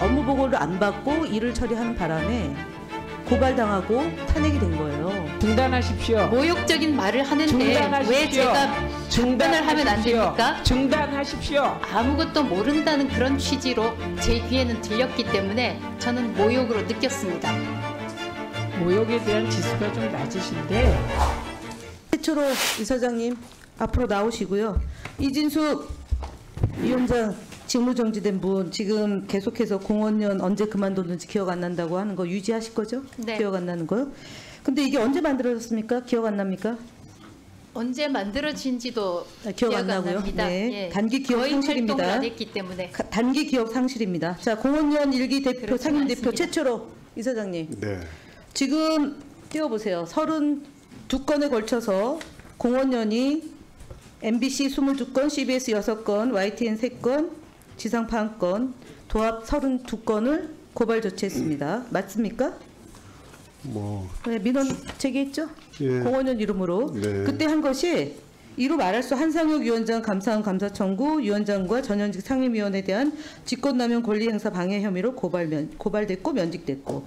업무 보고를 안 받고 일을 처리하는 바람에 고발당하고 탄핵이 된 거예요. 중단하십시오. 모욕적인 말을 하는데 중단하십시오. 왜 제가 답변을 하면 안 됩니까? 중단하십시오. 아무것도 모른다는 그런 취지로 제 귀에는 들렸기 때문에 저는 모욕으로 느꼈습니다. 모욕에 대한 지수가 좀 낮으신데 최초로 이사장님 앞으로 나오시고요. 이진숙 위원장 직무정지된 분 지금 계속해서 공원연 언제 그만뒀는지 기억 안 난다고 하는 거 유지하실 거죠? 네. 기억 안 나는 거요? 근데 이게 언제 만들어졌습니까? 기억 안 납니까? 언제 만들어진지도 기억 안 나고요. 납니다. 네. 예. 단기 기억 거의 활동을 상실입니다. 안 했기 때문에. 단기 기억 상실입니다. 자, 공원연 일기 대표, 그렇지 상임 대표 않습니다. 최초로 이사장님. 네. 지금 띄워보세요. 32건에 걸쳐서 공원연이 MBC 22건, CBS 6건, YTN 3건, 지상파 1건, 도합 32건을 고발 조치했습니다. 맞습니까? 뭐 네, 민원 제기했죠? 예. 공원연 이름으로. 네. 그때 한 것이 이루 말할 수 한상혁 위원장 감사원 감사 청구 위원장과 전현직 상임위원에 대한 직권남용 권리행사 방해 혐의로 고발됐고 면직됐고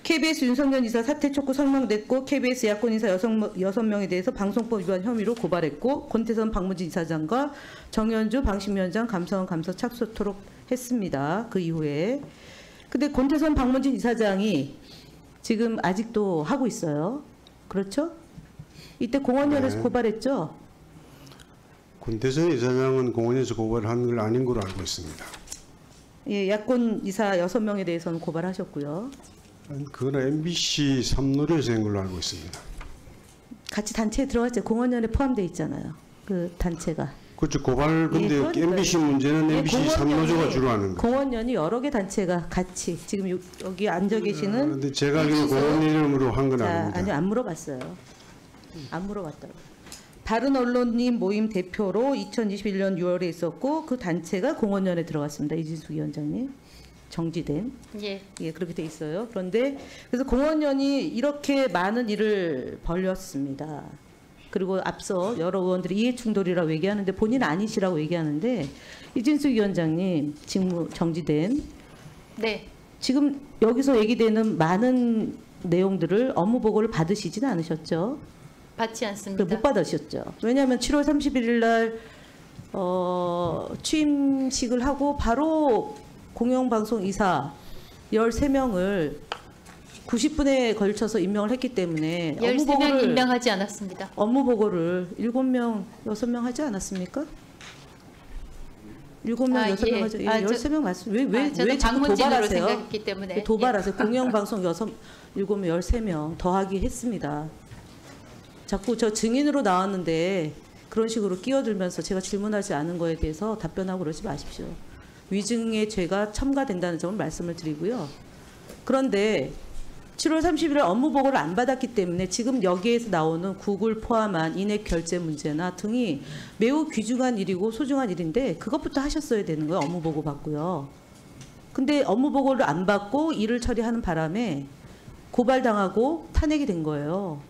KBS 윤석열 이사 사퇴 촉구 성명됐고 KBS 야권 이사 6명에 대해서 방송법 위반 혐의로 고발했고 권태선 박문진 이사장과 정현주 방심위원장 감사원 감사 착수토록 했습니다. 그 이후에. 근데 권태선 박문진 이사장이 지금 아직도 하고 있어요. 그렇죠? 이때 공원연에서 네. 고발했죠? 권태선 이사장은 공원에서 고발한 걸 아닌 걸로 알고 있습니다. 예, 야권 이사 6명에 대해서는 고발하셨고요. 그거는 MBC 삼노래에서 한 걸로 알고 있습니다. 같이 단체에 들어갔죠. 공원연에 포함되어 있잖아요. 그 단체가. 그렇죠. 고발 근데 그러니까요. MBC 문제는 예, MBC 삼노조가 주로 하는 거. 공원연이 여러 개 단체가 같이 지금 여기 앉아 계시는 그런데 제가 알기로는 공원 이름으로 한 건 자, 아닙니다. 아니요, 안 물어봤어요. 안 물어봤다고. 다른 언론인 모임 대표로 2021년 6월에 있었고 그 단체가 공원연에 들어갔습니다. 이진숙 위원장님. 정지된. 예. 예, 그렇게 돼 있어요. 그런데 그래서 공원연이 이렇게 많은 일을 벌였습니다. 그리고 앞서 여러 의원들이 이해충돌이라고 얘기하는데 본인 아니시라고 얘기하는데 이진숙 위원장님 직무 정지된 네. 지금 여기서 얘기되는 많은 내용들을 업무 보고를 받으시지는 않으셨죠? 받지 않습니다. 못 받으셨죠? 왜냐하면 7월 31일 날 취임식을 하고 바로 공영방송 이사 13명을 90분에 걸쳐서 임명을 했기 때문에 13명 임명하지 않았습니다. 업무 보고를 7명, 6명 하지 않았습까? 7명, 아, 6명 예. 하죠. 예, 아, 13명 맞습니다. 왜 저는 자꾸 방문진으로 도발하세요? 생각했기 때문에. 도발하세요. 공영방송 7명, 13명 더하기 했습니다. 자꾸 저 증인으로 나왔는데 그런 식으로 끼어들면서 제가 질문하지 않은 거에 대해서 답변하고 그러지 마십시오. 위증의 죄가 첨가된다는 점을 말씀을 드리고요. 그런데 7월 30일 업무 보고를 안 받았기 때문에 지금 여기에서 나오는 구글 포함한 인액 결제 문제나 등이 매우 귀중한 일이고 소중한 일인데 그것부터 하셨어야 되는 거예요. 업무 보고 받고요. 근데 업무 보고를 안 받고 일을 처리하는 바람에 고발당하고 탄핵이 된 거예요.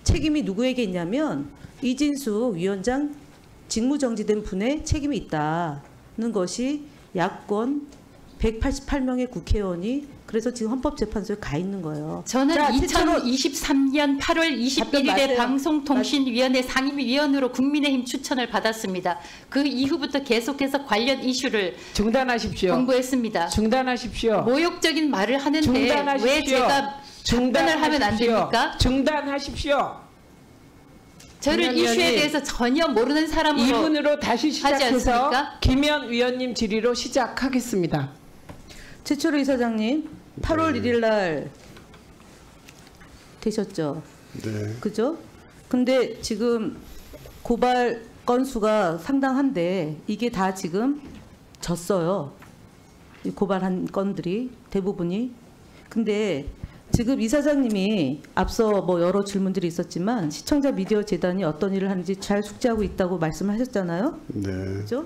책임이 누구에게 있냐면 이진숙 위원장 직무정지된 분의 책임이 있다는 것이 야권 188명의 국회의원이 그래서 지금 헌법재판소에 가 있는 거예요. 저는 자, 2023년 8월 21일에 마세요. 방송통신위원회 상임위원으로 국민의힘 추천을 받았습니다. 그 이후부터 계속해서 관련 이슈를 중단하십시오. 공부했습니다. 중단하십시오. 모욕적인 말을 하는데 중단하십시오. 왜 제가 답변을 하면 안 됩니까? 중단하십시오. 저를 김현 이슈에 의원님, 대해서 전혀 모르는 사람으로 이분으로 다시 시작해서 않습니까? 김현 위원님 질의로 시작하겠습니다. 최초로 이사장님 8월 1일 날 되셨죠? 네. 그죠? 근데 지금 고발 건수가 상당한데 이게 다 지금 졌어요. 이 고발한 건들이 대부분이. 근데 지금 이사장님이 앞서 뭐 여러 질문들이 있었지만 시청자 미디어 재단이 어떤 일을 하는지 잘 숙지하고 있다고 말씀하셨잖아요. 네. 그죠?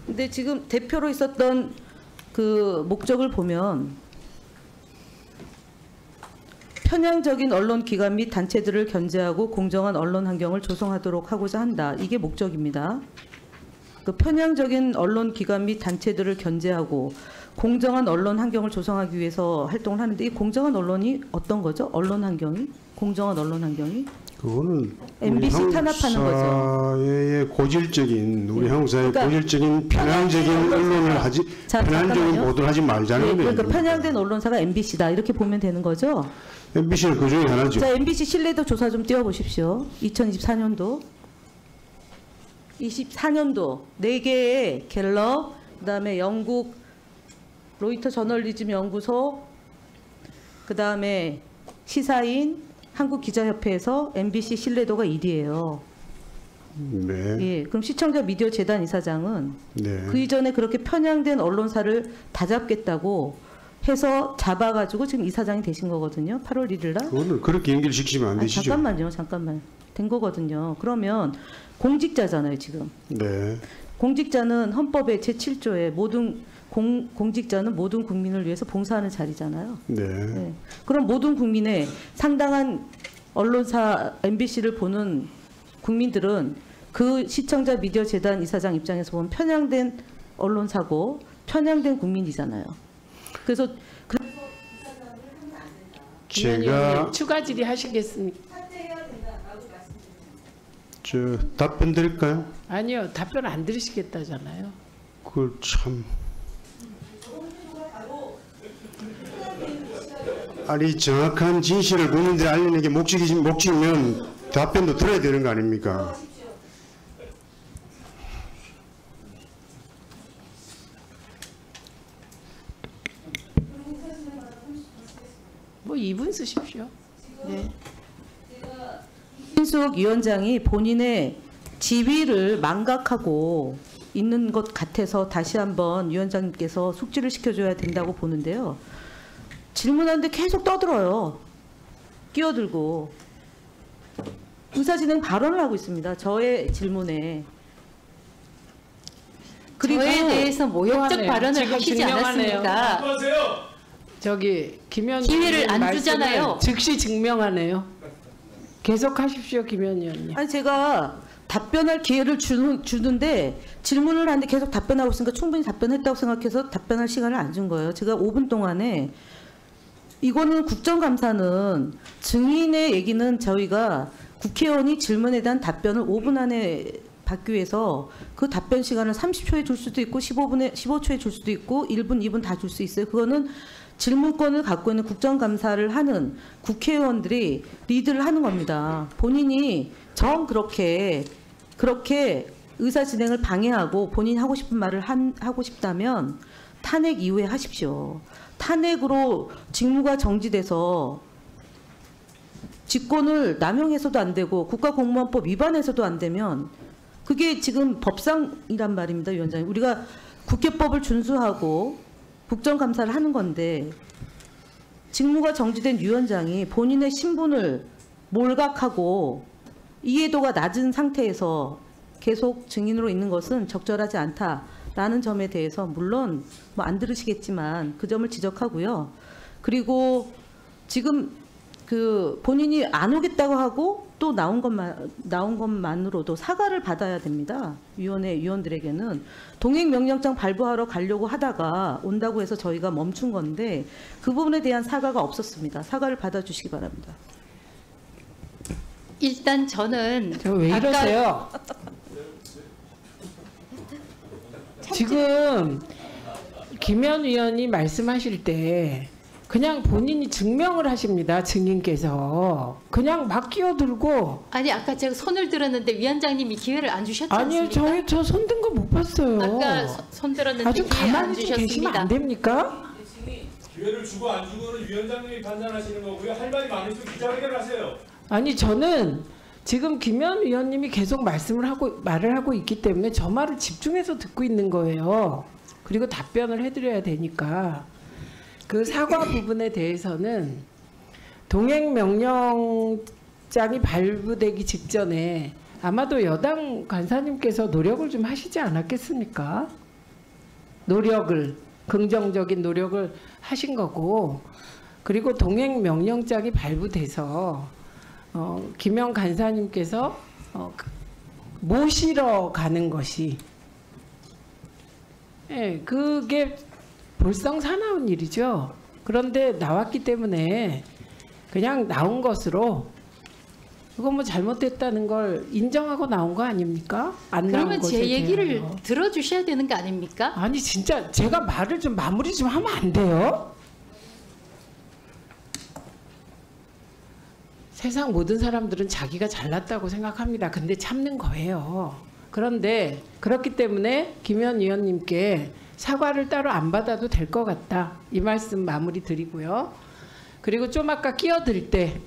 근데 지금 대표로 있었던 그 목적을 보면 편향적인 언론 기관 및 단체들을 견제하고 공정한 언론 환경을 조성하도록 하고자 한다. 이게 목적입니다. 그 편향적인 언론 기관 및 단체들을 견제하고 공정한 언론 환경을 조성하기 위해서 활동을 하는데 이 공정한 언론이 어떤 거죠? 언론 환경이? 공정한 언론 환경이? 그거는 MBC 우리 탄압하는 한국 거죠. 사회의 고질적인 우리 네. 한국 사회의 그러니까 고질적인 편향적인 언론을 하지 자, 편향적인 잠깐만요. 보도를 하지 말자는 네, 거예요. 그러니까 편향된 언론사가 MBC다 이렇게 보면 되는 거죠. MBC는 그 중에 하나죠. 자, MBC 신뢰도 조사 좀 띄워보십시오. 2024년도. 24년도 4개의 갤럽, 그다음에 영국 로이터 저널리즘 연구소, 그다음에 시사인, 한국기자협회에서 MBC 신뢰도가 1위예요. 네. 예, 그럼 시청자 미디어 재단 이사장은 네. 그 이전에 그렇게 편향된 언론사를 다 잡겠다고 해서 잡아가지고 지금 이사장이 되신 거거든요. 8월 1일 날. 그거는 그렇게 연결시키면 안 아니, 되시죠. 잠깐만. 된 거거든요. 그러면 공직자잖아요, 지금. 네. 공직자는 헌법의 제7조에 모든 공직자는 모든 국민을 위해서 봉사하는 자리잖아요. 네. 네. 그럼 모든 국민의 상당한 언론사 MBC를 보는 국민들은 그 시청자 미디어 재단 이사장 입장에서 보면 편향된 언론사고 편향된 국민이잖아요. 그래서 김현희 제가 의원님 추가 질의하시겠습니까? 저 답변 드릴까요? 아니요, 답변 안 들으시겠다잖아요. 그걸 참. 아니 정확한 진실을 국민들에 알리는 게 목적이면 답변도 들어야 되는 거 아닙니까? 뭐 2분 쓰십시오. 네. 신수옥 위원장이 본인의 지위를 망각하고 있는 것 같아서 다시 한번 위원장님께서 숙지를 시켜줘야 된다고 보는데요. 질문하는데 계속 떠들어요. 끼어들고. 의사진행 발언을 하고 있습니다. 저의 질문에. 그리고 저에 대해서 모욕적 그만해요. 발언을 지금 하시지 증명하네요. 않았습니까? 저기 김현희 기회를 의원님 안 말씀을 주잖아요. 즉시 증명하네요. 계속하십시오, 김현희 의원님. 아니 제가 답변할 기회를 주는데 질문을 하는데 계속 답변하고 있으니까 충분히 답변했다고 생각해서 답변할 시간을 안 준 거예요. 제가 5분 동안에 이거는 국정감사는 증인의 얘기는 저희가 국회의원이 질문에 대한 답변을 5분 안에 받기 위해서 그 답변 시간을 30초에 줄 수도 있고 15초에 줄 수도 있고 1분, 2분 다 줄 수 있어요. 그거는 질문권을 갖고 있는 국정감사를 하는 국회의원들이 리드를 하는 겁니다. 본인이 그렇게 의사 진행을 방해하고 본인이 하고 싶은 말을 하고 싶다면 탄핵 이후에 하십시오. 탄핵으로 직무가 정지돼서 직권을 남용해서도 안 되고 국가공무원법 위반해서도 안 되면 그게 지금 법상이란 말입니다, 위원장님. 우리가 국회법을 준수하고 국정감사를 하는 건데 직무가 정지된 위원장이 본인의 신분을 몰각하고 이해도가 낮은 상태에서 계속 증인으로 있는 것은 적절하지 않다라는 점에 대해서 물론 뭐 안 들으시겠지만 그 점을 지적하고요. 그리고 지금 그 본인이 안 오겠다고 하고 또 나온 것만으로도 사과를 받아야 됩니다. 위원들에게는 동행 명령장 발부하러 가려고 하다가 온다고 해서 저희가 멈춘 건데 그 부분에 대한 사과가 없었습니다. 사과를 받아주시기 바랍니다. 일단 저는 왜 아까 이러세요? 지금 김현 의원이 말씀하실 때 그냥 본인이 증명을 하십니다. 증인께서 그냥 막 끼어들고 아니 아까 제가 손을 들었는데 위원장님이 기회를 안 주셨지 아니요 않습니까? 저 손 든 거 못 봤어요. 아까 손 들었는데 아주 기회 안 가만히 좀 계시면 주셨습니다. 안 됩니까? 기회를 주고 안 주고는 위원장님이 판단하시는 거고요. 할 말이 많으시면 기자회견을 하세요. 아니 저는 지금 김현 의원님이 계속 말을 하고 있기 때문에 저 말을 집중해서 듣고 있는 거예요. 그리고 답변을 해드려야 되니까 그 사과 부분에 대해서는 동행 명령장이 발부되기 직전에 아마도 여당 간사님께서 노력을 좀 하시지 않았겠습니까? 긍정적인 노력을 하신 거고, 그리고 동행 명령장이 발부돼서 김영 간사님께서 모시러 가는 것이, 예, 그게 볼썽사나운 일이죠. 그런데 나왔기 때문에 그냥 나온 것으로 이거 뭐 잘못됐다는 걸 인정하고 나온 거 아닙니까? 안 나온 그러면 것에 제 얘기를 대해서. 들어주셔야 되는 거 아닙니까? 아니 진짜 제가 말을 좀 마무리 좀 하면 안 돼요? 세상 모든 사람들은 자기가 잘났다고 생각합니다. 근데 참는 거예요. 그런데 그렇기 때문에 김현 의원님께 사과를 따로 안 받아도 될 것 같다. 이 말씀 마무리 드리고요. 그리고 좀 아까 끼어들 때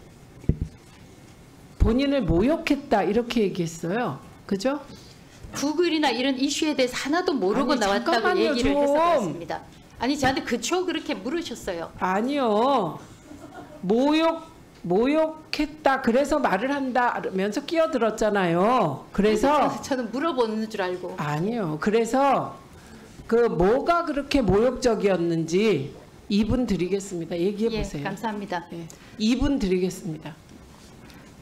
본인을 모욕했다 이렇게 얘기했어요. 그죠? 구글이나 이런 이슈에 대해서 하나도 모르고 아니, 나왔다고 잠깐만요, 얘기를 좀. 해서 그렇습니다. 아니 저한테 그쵸 그렇게 물으셨어요. 아니요. 모욕했다. 그래서 말을 한다면서 끼어들었잖아요. 그래서 저는 물어보는 줄 알고. 아니요. 그래서 그 뭐가 그렇게 모욕적이었는지 2분 드리겠습니다. 얘기해 예, 보세요. 감사합니다. 2분 드리겠습니다.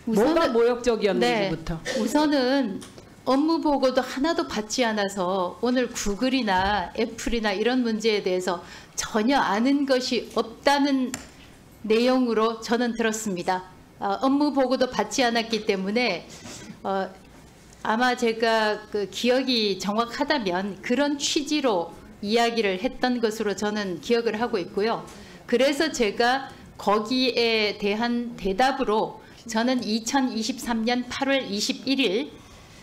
뭐가 모욕적이었는지부터. 우선은 업무 보고도 하나도 받지 않아서 오늘 구글이나 애플이나 이런 문제에 대해서 전혀 아는 것이 없다는 내용으로 저는 들었습니다. 업무 보고도 받지 않았기 때문에 아마 제가 그 기억이 정확하다면 그런 취지로 이야기를 했던 것으로 저는 기억을 하고 있고요. 그래서 제가 거기에 대한 대답으로 저는 2023년 8월 21일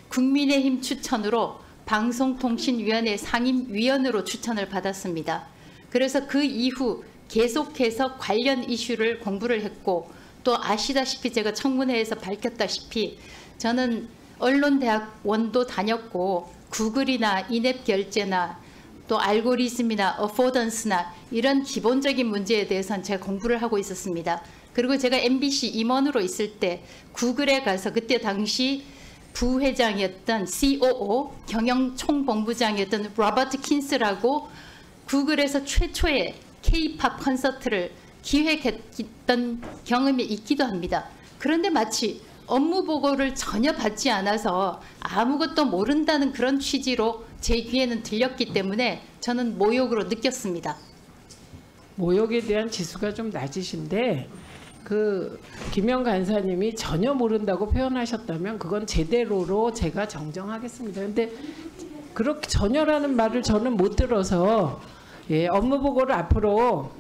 국민의힘 추천으로 방송통신위원회 상임위원으로 추천을 받았습니다. 그래서 그 이후 계속해서 관련 이슈를 공부를 했고 또 아시다시피 제가 청문회에서 밝혔다시피 저는 언론대학원도 다녔고 구글이나 인앱 결제나 또 알고리즘이나 어포던스나 이런 기본적인 문제에 대해서는 제가 공부를 하고 있었습니다. 그리고 제가 MBC 임원으로 있을 때 구글에 가서 그때 당시 부회장이었던 COO 경영총본부장이었던 로버트 킨스라고 구글에서 최초의 K-팝 콘서트를 기획했던 경험이 있기도 합니다. 그런데 마치 업무 보고를 전혀 받지 않아서 아무것도 모른다는 그런 취지로 제 귀에는 들렸기 때문에 저는 모욕으로 느꼈습니다. 모욕에 대한 지수가 좀 낮으신데 그 김영 간사님이 전혀 모른다고 표현하셨다면 그건 제대로로 제가 정정하겠습니다. 근데 그렇게 전혀라는 말을 저는 못 들어서 업무 보고를 앞으로